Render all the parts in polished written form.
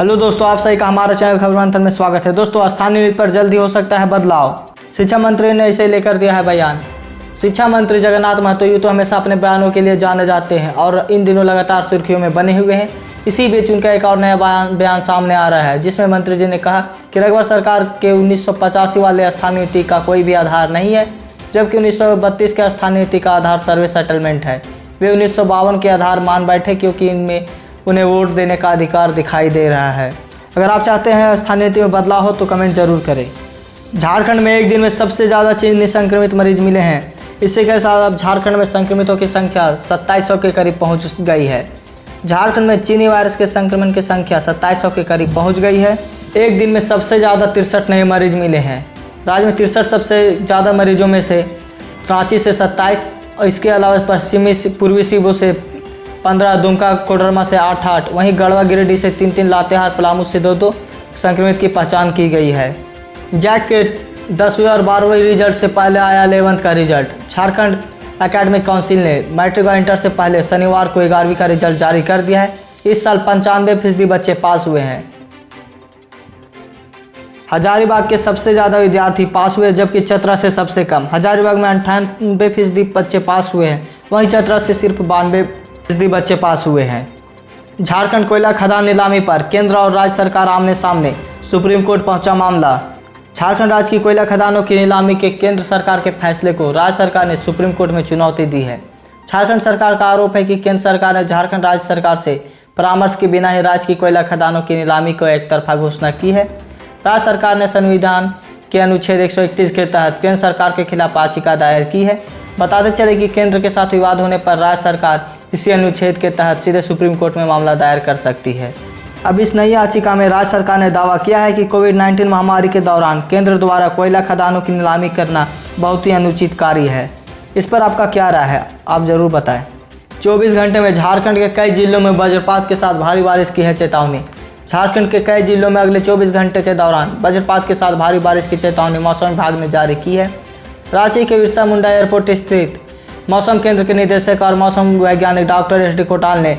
Hello दोस्तों, आप सभी का हमारा चैनल खबर मंथन में स्वागत है। दोस्तों, स्थानीय नीति पर जल्दी हो सकता है बदलाव। शिक्षा मंत्री ने इसे लेकर दिया है बयान। शिक्षा मंत्री जगन्नाथ महतो यूँ तो हमेशा अपने बयानों के लिए जाने जाते हैं और इन दिनों लगातार सुर्खियों में बने हुए हैं। इसी बीच उनका एक और नया बयान सामने आ रहा है, जिसमें मंत्री जी ने कहा कि रघुवर सरकार के 1985 वाले स्थानीय नीति का कोई भी आधार नहीं है, जबकि 1932 के स्थानीय नीति का आधार सर्वे सेटलमेंट है। वे 1952 के आधार मान बैठे क्योंकि इनमें उन्हें वोट देने का अधिकार दिखाई दे रहा है। अगर आप चाहते हैं स्थानीय नीति में बदलाव हो तो कमेंट जरूर करें। झारखंड में एक दिन में सबसे ज़्यादा चीनी संक्रमित मरीज मिले हैं। इसी के साथ अब झारखंड में संक्रमितों की संख्या 2700 के करीब पहुंच गई है। झारखंड में चीनी वायरस के संक्रमण की संख्या 2700 के करीब पहुंच गई है। एक दिन में सबसे ज़्यादा 63 नए मरीज मिले हैं। राज्य में 63 सबसे ज़्यादा मरीजों में से रांची से 27 और इसके अलावा पश्चिमी पूर्वी सीबो से 15, दुमका कोडरमा से 8, वहीं गढ़वा गिरिडीह से 3, लातेहार पलामू से 2 संक्रमित की पहचान की गई है। जैक के 10वीं और 12वीं रिजल्ट से पहले आया 11th का रिजल्ट। झारखंड एकेडमिक काउंसिल ने मैट्रिक और इंटर से पहले शनिवार को 11वीं का रिजल्ट जारी कर दिया है। इस साल 95% बच्चे पास हुए हैं। हजारीबाग के सबसे ज़्यादा विद्यार्थी पास हुए, जबकि चतरा से सबसे कम। हजारीबाग में 98% बच्चे पास हुए हैं, वहीं चतरा से सिर्फ 92% बच्चे पास हुए हैं। झारखंड कोयला खदान नीलामी पर केंद्र और राज्य सरकार आमने सामने, सुप्रीम कोर्ट पहुंचा मामला। झारखंड राज्य की कोयला खदानों की नीलामी के केंद्र सरकार के फैसले को राज्य सरकार ने सुप्रीम कोर्ट में चुनौती दी है। झारखंड सरकार का आरोप है कि केंद्र सरकार ने झारखंड राज्य सरकार से परामर्श के बिना ही राज्य की कोयला खदानों की नीलामी को एक तरफा घोषणा की है। राज्य सरकार ने संविधान के अनुच्छेद 131 के तहत केंद्र सरकार के खिलाफ याचिका दायर की है। बताते चले कि केंद्र के साथ विवाद होने पर राज्य सरकार इसी अनुच्छेद के तहत सीधे सुप्रीम कोर्ट में मामला दायर कर सकती है। अब इस नई याचिका में राज्य सरकार ने दावा किया है कि कोविड-19 महामारी के दौरान केंद्र द्वारा कोयला खदानों की नीलामी करना बहुत ही अनुचित कार्य है। इस पर आपका क्या राय है, आप जरूर बताएं। 24 घंटे में झारखंड के कई जिलों में वज्रपात के साथ भारी बारिश की है चेतावनी। झारखंड के कई जिलों में अगले 24 घंटे के दौरान वज्रपात के साथ भारी बारिश की चेतावनी मौसम विभाग ने जारी की है। रांची के बिरसा मुंडा एयरपोर्ट स्थित मौसम केंद्र के निदेशक और मौसम वैज्ञानिक डॉक्टर एस डी कोटाल ने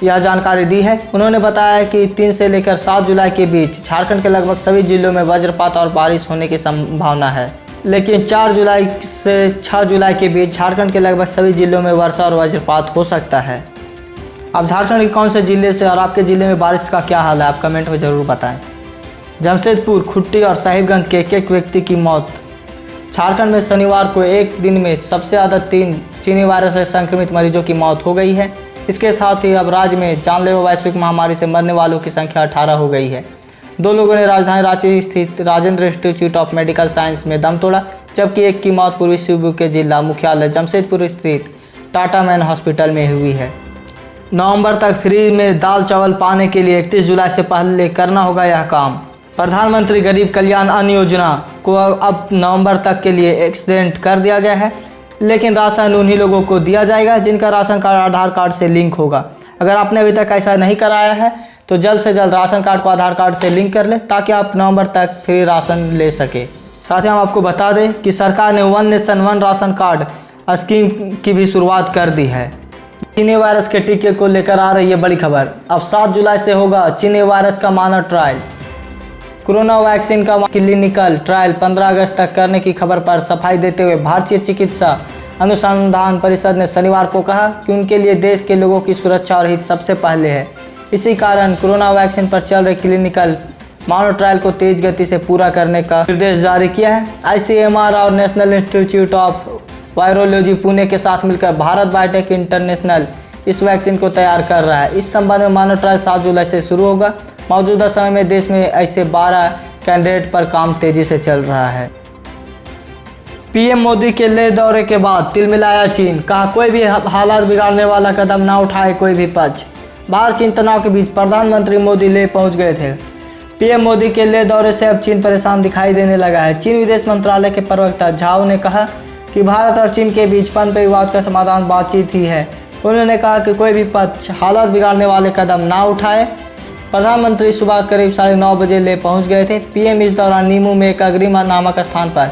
यह जानकारी दी है। उन्होंने बताया कि 3 से लेकर 7 जुलाई के बीच झारखंड के लगभग सभी जिलों में वज्रपात और बारिश होने की संभावना है, लेकिन 4 जुलाई से 6 जुलाई के बीच झारखंड के लगभग सभी जिलों में वर्षा और वज्रपात हो सकता है। आप झारखंड के कौन से जिले से और आपके ज़िले में बारिश का क्या हाल है, आप कमेंट में ज़रूर बताएं। जमशेदपुर, खुट्टी और साहिबगंज के एक व्यक्ति की मौत। झारखंड में शनिवार को एक दिन में सबसे ज़्यादा 3 चीनी वायरस से संक्रमित मरीजों की मौत हो गई है। इसके साथ ही अब राज्य में जानलेवा वैश्विक महामारी से मरने वालों की संख्या 18 हो गई है। 2 लोगों ने राजधानी रांची स्थित Rajendra institute of medical science में दम तोड़ा, जबकि एक की मौत पूर्वी सीबू के जिला मुख्यालय जमशेदपुर स्थित टाटा मैन हॉस्पिटल में हुई है। नवंबर तक फ्री में दाल चावल पाने के लिए 31 जुलाई से पहले करना होगा यह काम। प्रधानमंत्री गरीब कल्याण अन्न योजना को अब नवंबर तक के लिए एक्सटेंड कर दिया गया है, लेकिन राशन उन्हीं लोगों को दिया जाएगा जिनका राशन कार्ड आधार कार्ड से लिंक होगा। अगर आपने अभी तक ऐसा नहीं कराया है तो जल्द से जल्द राशन कार्ड को आधार कार्ड से लिंक कर ले, ताकि आप नवंबर तक फ्री राशन ले सके। साथ ही हम आपको बता दें कि सरकार ने 1 नेशन 1 राशन कार्ड स्कीम की भी शुरुआत कर दी है। चीनी वायरस के टीके को लेकर आ रही है बड़ी खबर। अब 7 जुलाई से होगा चीनी वायरस का मानव ट्रायल। कोरोना वैक्सीन का क्लिनिकल ट्रायल 15 अगस्त तक करने की खबर पर सफाई देते हुए भारतीय चिकित्सा अनुसंधान परिषद ने शनिवार को कहा कि उनके लिए देश के लोगों की सुरक्षा और हित सबसे पहले है। इसी कारण कोरोना वैक्सीन पर चल रहे क्लिनिकल मानव ट्रायल को तेज गति से पूरा करने का निर्देश जारी किया है। ICMR और national institute of virology Pune के साथ मिलकर भारत बायोटेक इंटरनेशनल इस वैक्सीन को तैयार कर रहा है। इस संबंध में मानव ट्रायल 7 जुलाई से शुरू होगा। मौजूदा समय में देश में ऐसे 12 कैंडिडेट पर काम तेजी से चल रहा है। पीएम मोदी के लेह दौरे के बाद तिलमिलाया चीन, कहा कोई भी हालात बिगाड़ने वाला कदम ना उठाए कोई भी पक्ष। भारत चीन तनाव के बीच प्रधानमंत्री मोदी लेह पहुंच गए थे। पीएम मोदी के लेह दौरे से अब चीन परेशान दिखाई देने लगा है। चीन विदेश मंत्रालय के प्रवक्ता झाओ ने कहा कि भारत और चीन के बीच पनपे विवाद का समाधान बातचीत ही है। उन्होंने कहा कि कोई भी पक्ष हालात बिगाड़ने वाले कदम ना उठाए। प्रधानमंत्री सुबह करीब 9:30 बजे ले पहुंच गए थे। पीएम इस दौरान नीमू में एक अग्रिमा नामक स्थान पर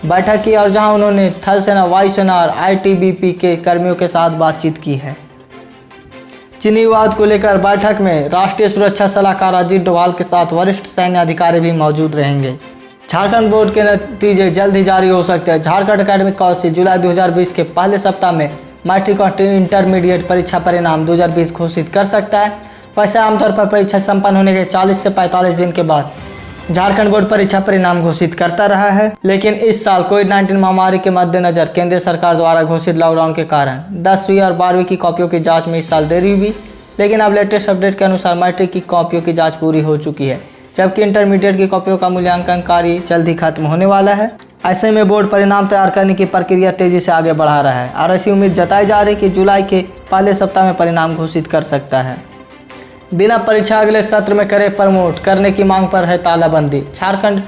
बैठक की और जहां उन्होंने थल सेना, वायुसेना और ITBP के कर्मियों के साथ बातचीत की है। चीनी विवाद को लेकर बैठक में राष्ट्रीय सुरक्षा सलाहकार अजीत डोभाल के साथ वरिष्ठ सैन्य अधिकारी भी मौजूद रहेंगे। झारखंड बोर्ड के नतीजे जल्द ही जारी हो सकते हैं। झारखंड एकेडमिक काउंसिल जुलाई 2020 के पहले सप्ताह में मैट्रिक और इंटरमीडिएट परीक्षा परिणाम 2020 घोषित कर सकता है। वैसे आमतौर पर परीक्षा संपन्न होने के 40 से 45 दिन के बाद झारखंड बोर्ड परीक्षा परिणाम घोषित करता रहा है, लेकिन इस साल कोविड-19 महामारी के मद्देनजर केंद्र सरकार द्वारा घोषित लॉकडाउन के कारण 10वीं और 12वीं की कॉपियों की जांच में इस साल देरी हुई। लेकिन अब लेटेस्ट अपडेट के अनुसार मैट्रिक की कॉपियों की जांच पूरी हो चुकी है, जबकि इंटरमीडिएट की कॉपियों का मूल्यांकन कार्य जल्द ही खत्म होने वाला है। ऐसे में बोर्ड परिणाम तैयार करने की प्रक्रिया तेजी से आगे बढ़ा रहा है और ऐसी उम्मीद जताई जा रही है कि जुलाई के पहले सप्ताह में परिणाम घोषित कर सकता है। बिना परीक्षा अगले सत्र में करे प्रमोट करने की मांग पर है तालाबंदी। झारखंड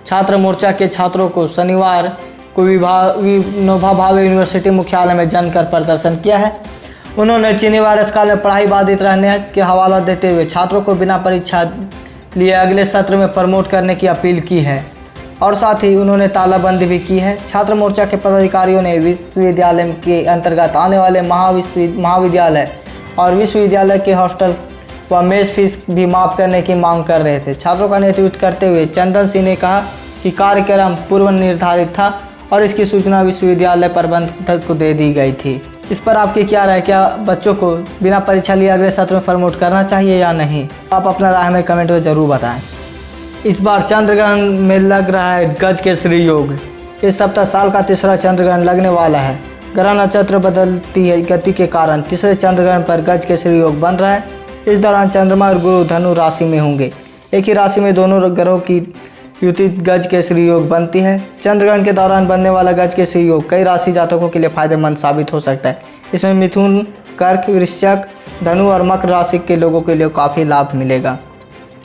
छात्र मोर्चा के छात्रों को शनिवार को विनोबा भावे यूनिवर्सिटी मुख्यालय में जमकर प्रदर्शन किया है। उन्होंने चीनी वायरस काल में पढ़ाई बाधित रहने के हवाला देते हुए छात्रों को बिना परीक्षा लिए अगले सत्र में प्रमोट करने की अपील की है और साथ ही उन्होंने तालाबंदी भी की है। छात्र मोर्चा के पदाधिकारियों ने विश्वविद्यालय के अंतर्गत आने वाले महाविद्यालय और विश्वविद्यालय के हॉस्टल व मेस फीस भी माफ़ करने की मांग कर रहे थे। छात्रों का नेतृत्व करते हुए चंदन सिंह ने कहा कि कार्यक्रम पूर्व निर्धारित था और इसकी सूचना विश्वविद्यालय प्रबंधक को दे दी गई थी। इस पर आपकी क्या राय? क्या बच्चों को बिना परीक्षा लिए अगले सत्र में प्रमोट करना चाहिए या नहीं? आप अपना राय हमें कमेंट में ज़रूर बताएं। इस बार चंद्रग्रहण में लग रहा है गज केसरी योग। इस सप्ताह साल का तीसरा चंद्रग्रहण लगने वाला है। ग्रह नक्षत्र बदलती है गति के कारण तीसरे चंद्रग्रहण पर गज केसरी योग बन रहा है। इस दौरान चंद्रमा और गुरु धनु राशि में होंगे। एक ही राशि में दोनों ग्रहों की युति गज केसरी योग बनती है। चंद्रग्रहण के दौरान बनने वाला गज केसरी योग कई राशि जातकों के लिए फायदेमंद साबित हो सकता है। इसमें मिथुन, कर्क, वृश्चिक, धनु और मकर राशि के लोगों के लिए काफ़ी लाभ मिलेगा।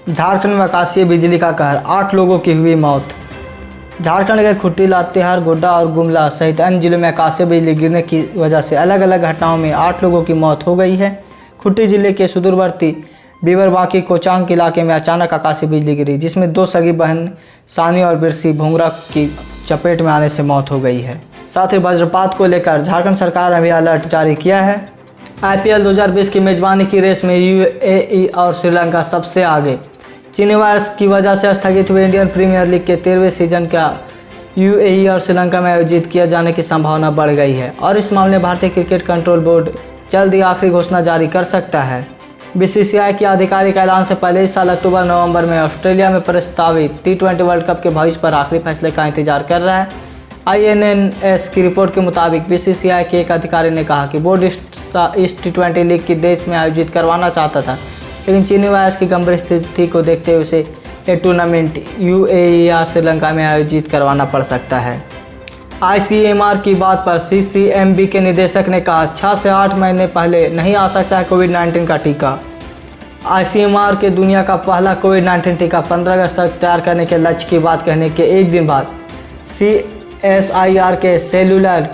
झारखंड में आकाशीय बिजली का कहर, 8 लोगों की हुई मौत। झारखंड के खूंटी, लातेहार, गोड्डा और गुमला सहित अन्य जिलों में आकाशीय बिजली गिरने की वजह से अलग अलग घटनाओं में 8 लोगों की मौत हो गई है। खूंटी जिले के सुदूरवर्ती बीबरबाकी कोचांग इलाके में अचानक आकाशीय बिजली गिरी, जिसमें 2 सगी बहन सानी और बिरसी भोंगरा की चपेट में आने से मौत हो गई है। साथ ही वज्रपात को लेकर झारखंड सरकार ने भी अलर्ट जारी किया है। IPL 2020 की मेजबानी की रेस में UAE और श्रीलंका सबसे आगे। चीनी वायरस की वजह से स्थगित हुए इंडियन प्रीमियर लीग के 13वें सीजन का UAE और श्रीलंका में आयोजित किया जाने की संभावना बढ़ गई है और इस मामले में भारतीय क्रिकेट कंट्रोल बोर्ड जल्द ही आखिरी घोषणा जारी कर सकता है। BCCI के आधिकारिक ऐलान से पहले इस साल अक्टूबर-नवंबर में ऑस्ट्रेलिया में प्रस्तावित T20 वर्ल्ड कप के भविष्य पर आखिरी फैसले का इंतजार कर रहा है। INNS की रिपोर्ट के मुताबिक BCCI के एक अधिकारी ने कहा कि बोर्ड इस T20 लीग की देश में आयोजित करवाना चाहता था, लेकिन चीनी वायरस की गंभीर स्थिति को देखते हुए उसे ये टूर्नामेंट UAE या श्रीलंका में आयोजित करवाना पड़ सकता है। ICMR की बात पर CCMB के निदेशक ने कहा 6 से 8 महीने पहले नहीं आ सकता है कोविड-19 का टीका। ICMR के दुनिया का पहला कोविड-19 टीका 15 अगस्त तक तैयार करने के लक्ष्य की बात कहने के एक दिन बाद CSIR के सेलुलर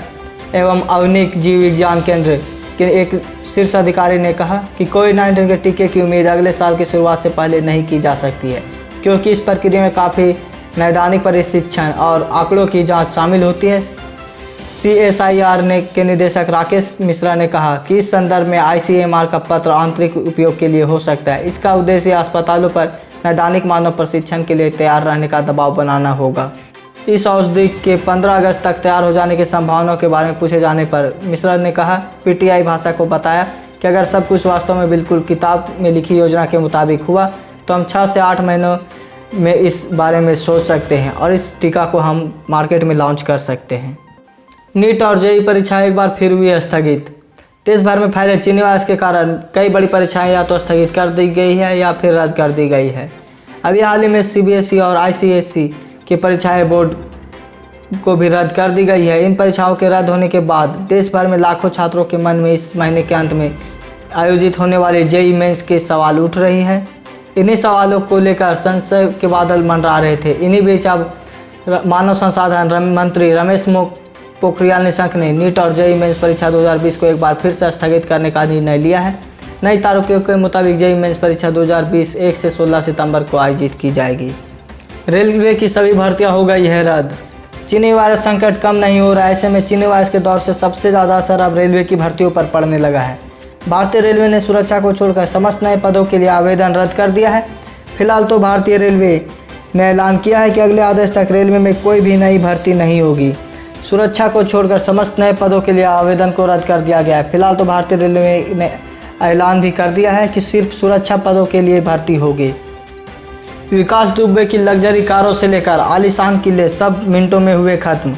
एवं आणविक जीव विज्ञान केंद्र के एक शीर्ष अधिकारी ने कहा कि कोविड-19 के टीके की उम्मीद अगले साल की शुरुआत से पहले नहीं की जा सकती है, क्योंकि इस प्रक्रिया में काफ़ी नैदानिक प्रशिक्षण और आंकड़ों की जांच शामिल होती है। CSIR के निदेशक राकेश मिश्रा ने कहा कि इस संदर्भ में ICMR का पत्र आंतरिक उपयोग के लिए हो सकता है। इसका उद्देश्य अस्पतालों पर नैदानिक मानव प्रशिक्षण के लिए तैयार रहने का दबाव बनाना होगा। इस औषधि के 15 अगस्त तक तैयार हो जाने की संभावनाओं के बारे में पूछे जाने पर मिश्रा ने कहा PTI भाषा को बताया कि अगर सब कुछ वास्तव में बिल्कुल किताब में लिखी योजना के मुताबिक हुआ तो हम 6 से 8 महीनों में इस बारे में सोच सकते हैं और इस टीका को हम मार्केट में लॉन्च कर सकते हैं। नीट और JEE परीक्षाएं एक बार फिर हुई स्थगित। देश भर में फैले चीनी वायरस के कारण कई बड़ी परीक्षाएं या तो स्थगित कर दी गई है या फिर रद्द कर दी गई है। अभी हाल ही में CBSE और ICSE की परीक्षाएं बोर्ड को भी रद्द कर दी गई है। इन परीक्षाओं के रद्द होने के बाद देश भर में लाखों छात्रों के मन में इस महीने के अंत में आयोजित होने वाले JEE मेंस के सवाल उठ रही हैं। इन्हीं सवालों को लेकर संशय के बादल मंडरा रहे थे। इन्हीं बीच अब मानव संसाधन मंत्री रमेश पोखरियाल निशंक ने नीट और JEE मेंस परीक्षा 2020 को एक बार फिर से स्थगित करने का निर्णय लिया है। नई तारीखों के मुताबिक JEE मेंस परीक्षा 2020 1 से 16 सितंबर को आयोजित की जाएगी। रेलवे की सभी भर्तियां हो गई है रद्द। चीनी वायरस संकट कम नहीं हो रहा है। ऐसे में चीनी वायरस के दौर से सबसे ज़्यादा असर अब रेलवे की भर्तियों पर पड़ने लगा है। भारतीय रेलवे ने सुरक्षा को छोड़कर समस्त नए पदों के लिए आवेदन रद्द कर दिया है। फिलहाल तो भारतीय रेलवे ने ऐलान किया है कि अगले आदेश तक रेलवे में कोई भी नई भर्ती नहीं होगी। सुरक्षा को छोड़कर समस्त नए पदों के लिए आवेदन को रद्द कर दिया गया है। फिलहाल तो भारतीय रेलवे ने ऐलान भी कर दिया है कि सिर्फ सुरक्षा पदों के लिए भर्ती होगी। विकास दुबे की लग्जरी कारों से लेकर आलीशान किले सब मिनटों में हुए खत्म।